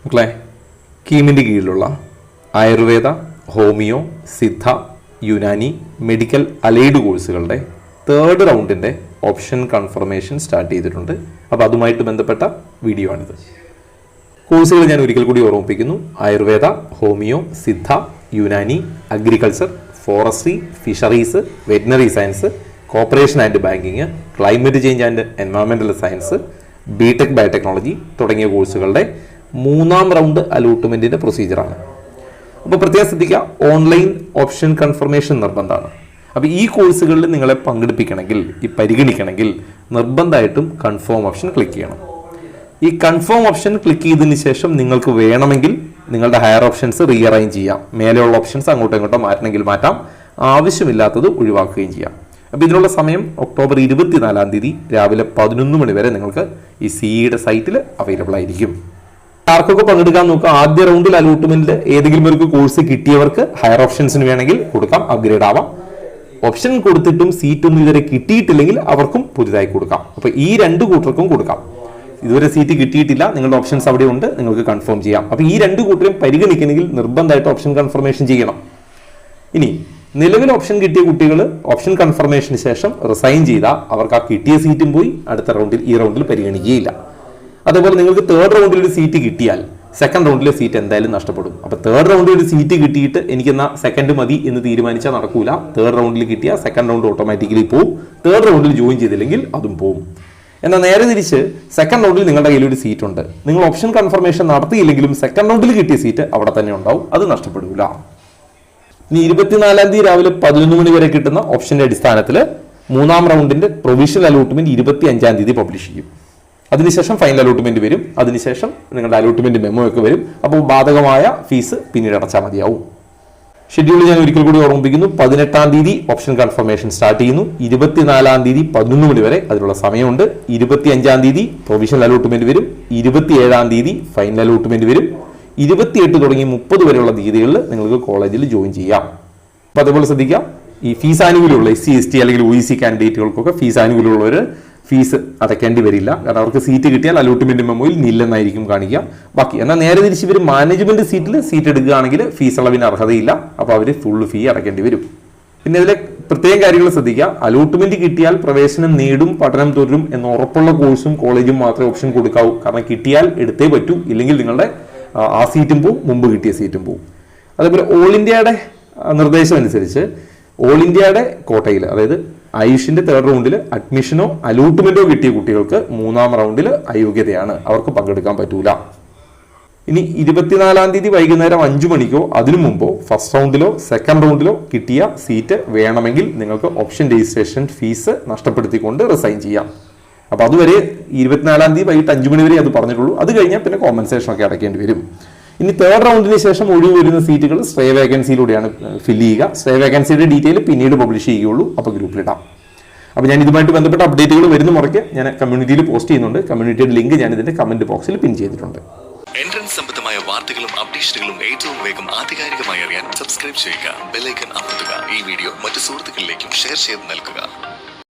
മക്കളെ, കീമിൻ്റെ കീഴിലുള്ള Ayurveda, homeo, Siddha, Unani, medical allied കോഴ്സുകളുടെ 3rd റൗണ്ടിൻ്റെ ഓപ്ഷൻ കൺഫർമേഷൻ സ്റ്റാർട്ട് ചെയ്തിട്ടുണ്ട്. അപ്പോൾ അതുമായിട്ട് ബന്ധപ്പെട്ട വീഡിയോ ആണിത്. കോഴ്സുകൾ ഞാൻ ഒരിക്കൽ കൂടി ഓർമ്മിപ്പിക്കുന്നു. Ayurveda, homeo, Siddha, Unani, agriculture, forestry, fisheries, veterinary science, corporation and banking, climate change and environmental science, B Tech biotechnology തുടങ്ങിയ കോഴ്സുകളുടെ 3ാം റൗണ്ട് അലോട്ട്മെൻറ്റിൻ്റെ പ്രൊസീജിയറാണ്. അപ്പോൾ പ്രത്യേകം ശ്രദ്ധിക്കുക, ഓൺലൈൻ ഓപ്ഷൻ കൺഫർമേഷൻ നിർബന്ധമാണ്. അപ്പോൾ ഈ കോഴ്സുകളിൽ നിങ്ങളെ പങ്കെടുപ്പിക്കണമെങ്കിൽ, പരിഗണിക്കണമെങ്കിൽ നിർബന്ധമായിട്ടും കൺഫേം ഓപ്ഷൻ ക്ലിക്ക് ചെയ്യണം. ഈ കൺഫേം ഓപ്ഷൻ ക്ലിക്ക് ചെയ്തതിന് ശേഷം നിങ്ങൾക്ക് വേണമെങ്കിൽ നിങ്ങളുടെ ഹയർ ഓപ്ഷൻസ് റീഅറേഞ്ച് ചെയ്യാം. മേലെയുള്ള ഓപ്ഷൻസ് അങ്ങോട്ടോ ഇങ്ങോട്ടോ മാറ്റണമെങ്കിൽ മാറ്റാം, ആവശ്യമില്ലാത്തത് ഒഴിവാക്കുകയും ചെയ്യാം. അപ്പോൾ ഇതിനുള്ള സമയം ഒക്ടോബർ 24 രാവിലെ 11 മണി വരെ നിങ്ങൾക്ക് ഈ സിഇയുടെ സൈറ്റിൽ അവൈലബിൾ ആയിരിക്കും. ആർക്കൊക്കെ പങ്കെടുക്കാൻ നോക്കുക. ആദ്യ റൗണ്ടിൽ അലോട്ട്മെന്റിൽ ഏതെങ്കിലും ഒരു കോഴ്സ് കിട്ടിയവർക്ക് ഹയർ ഓപ്ഷൻസിന് വേണമെങ്കിൽ കൊടുക്കാം, അപ്ഗ്രേഡ് ആവാം. ഓപ്ഷൻ കൊടുത്തിട്ടും സീറ്റൊന്നും ഇതുവരെ കിട്ടിയിട്ടില്ലെങ്കിൽ അവർക്കും പുതുതായി കൊടുക്കാം. അപ്പോൾ ഈ 2 കൂട്ടർക്കും കൊടുക്കാം. ഇതുവരെ സീറ്റ് കിട്ടിയിട്ടില്ല, നിങ്ങളുടെ ഓപ്ഷൻസ് അവിടെ ഉണ്ട്, നിങ്ങൾക്ക് കൺഫേം ചെയ്യാം. അപ്പോൾ ഈ 2 കൂട്ടരും പരിഗണിക്കണമെങ്കിൽ നിർബന്ധമായിട്ട് ഓപ്ഷൻ കൺഫർമേഷൻ ചെയ്യണം. ഇനി നിലവിൽ ഓപ്ഷൻ കിട്ടിയ കുട്ടികൾ ഓപ്ഷൻ കൺഫർമേഷന് ശേഷം റിസൈൻ ചെയ്താൽ അവർക്ക് ആ കിട്ടിയ സീറ്റും പോയി, അടുത്ത റൗണ്ടിൽ ഈ റൗണ്ടിൽ പരിഗണിക്കുകയില്ല. അതേപോലെ നിങ്ങൾക്ക് 3rd റൗണ്ടിൽ ഒരു സീറ്റ് കിട്ടിയാൽ 2nd റൗണ്ടിലെ സീറ്റ് എന്തായാലും നഷ്ടപ്പെടും. അപ്പോൾ 3rd റൗണ്ടിൽ ഒരു സീറ്റ് കിട്ടിയിട്ട് എനിക്കെന്നാ 2nd മതി എന്ന് തീരുമാനിച്ചാൽ നടക്കൂല. 3rd റൗണ്ടിൽ കിട്ടിയാൽ 2nd റൗണ്ട് ഓട്ടോമാറ്റിക്കലി പോവും. 3rd റൗണ്ടിൽ ജോയിൻ ചെയ്തില്ലെങ്കിൽ അതും പോവും. എന്നാൽ നേരെ തിരിച്ച് 2nd റൗണ്ടിൽ നിങ്ങളുടെ കയ്യിൽ ഒരു സീറ്റ് ഉണ്ട്, നിങ്ങൾ ഓപ്ഷൻ കൺഫർമേഷൻ നടത്തിയില്ലെങ്കിലും 2nd റൗണ്ടിൽ കിട്ടിയ സീറ്റ് അവിടെ തന്നെ ഉണ്ടാവും, അത് നഷ്ടപ്പെടില്ല. ഇനി 24 രാവിലെ 11 മണി വരെ കിട്ടുന്ന ഓപ്ഷന്റെ അടിസ്ഥാനത്തിൽ 3ാം റൗണ്ടിന്റെ പ്രൊവിഷണൽ അലോട്ട്മെന്റ് 25 പബ്ലിഷ് ചെയ്യും. അതിനുശേഷം ഫൈനൽ അലോട്ട്മെന്റ് വരും. അതിനുശേഷം നിങ്ങളുടെ അലോട്ട്മെന്റ് മെമ്മോ ഒക്കെ വരും. അപ്പോൾ ബാധകമായ ഫീസ് പിന്നീട് അടച്ചാൽ മതിയാവും. ഷെഡ്യൂൾ ഞാൻ ഒരിക്കൽ കൂടി ഓർമ്മിപ്പിക്കുന്നു. 18 ഓപ്ഷൻ കൺഫർമേഷൻ സ്റ്റാർട്ട് ചെയ്യുന്നു. 24 11 മണി വരെ അതിനുള്ള സമയമുണ്ട്. 25 പ്രൊവിഷണൽ അലോട്ട്മെന്റ് വരും. 27 ഫൈനൽ അലോട്ട്മെന്റ് വരും. 28 തുടങ്ങി 30 വരെയുള്ള തീയതികളിൽ നിങ്ങൾക്ക് കോളേജിൽ ജോയിൻ ചെയ്യാം. അപ്പോൾ അതേപോലെ ശ്രദ്ധിക്കുക, ഈ ഫീസ് ആനുകൂല്യമുള്ള SC ST അല്ലെങ്കിൽ OEC കാൻഡിഡേറ്റുകൾക്കൊക്കെ ഫീസ് ആനുകൂല്യമുള്ളവർ ഫീസ് അടയ്ക്കേണ്ടി വരില്ല. കാരണം അവർക്ക് സീറ്റ് കിട്ടിയാൽ അലോട്ട്മെന്റ് മെമ്മോയിൽ നില്ലെന്നായിരിക്കും കാണിക്കുക. ബാക്കി എന്നാൽ നേരെ തിരിച്ച് ഇവർ മാനേജ്മെന്റ് സീറ്റിൽ സീറ്റ് എടുക്കുകയാണെങ്കിൽ ഫീസ് അളവിന് അർഹതയില്ല. അപ്പോൾ അവർ ഫുൾ ഫീ അടയ്ക്കേണ്ടി വരും. പിന്നെ ഇതിലെ പ്രത്യേകം കാര്യങ്ങൾ ശ്രദ്ധിക്കുക. അലോട്ട്മെന്റ് കിട്ടിയാൽ പ്രവേശനം നേടും, പഠനം തുടരും എന്ന് ഉറപ്പുള്ള കോഴ്സും കോളേജും മാത്രമേ ഓപ്ഷൻ കൊടുക്കാവൂ. കാരണം കിട്ടിയാൽ എടുത്തേ പറ്റൂ, ഇല്ലെങ്കിൽ നിങ്ങളുടെ ആ സീറ്റും പോവും, മുമ്പ് കിട്ടിയ സീറ്റും പോവും. അതേപോലെ ഓൾ ഇന്ത്യയുടെ നിർദ്ദേശം അനുസരിച്ച് ഓൾ ഇന്ത്യയുടെ കോട്ടയിൽ, അതായത് ആയുഷിന്റെ 3rd റൗണ്ടിൽ അഡ്മിഷനോ അലോട്ട്മെന്റോ കിട്ടിയ കുട്ടികൾക്ക് 3ാം റൗണ്ടിൽ അയോഗ്യതയാണ്, അവർക്ക് പങ്കെടുക്കാൻ പറ്റൂല. ഇനി 24 വൈകുന്നേരം 5 മണിക്കോ അതിനു മുമ്പോ 1st റൗണ്ടിലോ 2nd റൗണ്ടിലോ കിട്ടിയ സീറ്റ് വേണമെങ്കിൽ നിങ്ങൾക്ക് ഓപ്ഷൻ രജിസ്ട്രേഷൻ ഫീസ് നഷ്ടപ്പെടുത്തിക്കൊണ്ട് റിസൈൻ ചെയ്യാം. അപ്പോൾ അതുവരെ 24 വൈകിട്ട് 5 മണി വരെ അത് പറഞ്ഞിട്ടുള്ളൂ. അത് കഴിഞ്ഞാൽ പിന്നെ കോമ്പൻസേഷൻ ഒക്കെ അടയ്ക്കേണ്ടി വരും. ഇനി 3rd റൗണ്ടിന് ശേഷം ഒഴിവ് വരുന്ന സീറ്റുകൾ സ്റ്റേ വേക്കൻസിയിലൂടെയാണ് ഫില്ല് ചെയ്യുക. സ്റ്റേ വേക്കൻസിയുടെ ഡീറ്റെയിൽ പിന്നീട് പബ്ലിഷ് ചെയ്യുകയുള്ളൂ. അപ്പോൾ ഗ്രൂപ്പിലിടാം. അപ്പോൾ ഞാൻ ഇതുമായിട്ട് ബന്ധപ്പെട്ട അപ്ഡേറ്റുകൾ വരുന്ന മുറയ്ക്ക് ഞാൻ കമ്മ്യൂണിറ്റിയിൽ പോസ്റ്റ് ചെയ്യുന്നുണ്ട്. കമ്മ്യൂണിറ്റിയുടെ ലിങ്ക് ഞാൻ ഇതിന്റെ കമന്റ് ബോക്സിൽ പിൻ ചെയ്തിട്ടുണ്ട്. എൻട്രൻസ് സംബന്ധമായ വാർത്തകളും അപ്ഡേഷനുകളും ഏറ്റവും വേഗം ആധികാരികമായി അറിയാൻ സബ്സ്ക്രൈബ് ചെയ്യുക, ബെൽ ഐക്കൺ അമർത്തുക. ഈ വീഡിയോ മറ്റു സുഹൃത്തുക്കളിലേക്കും ഷെയർ ചെയ്ത് നൽകുക.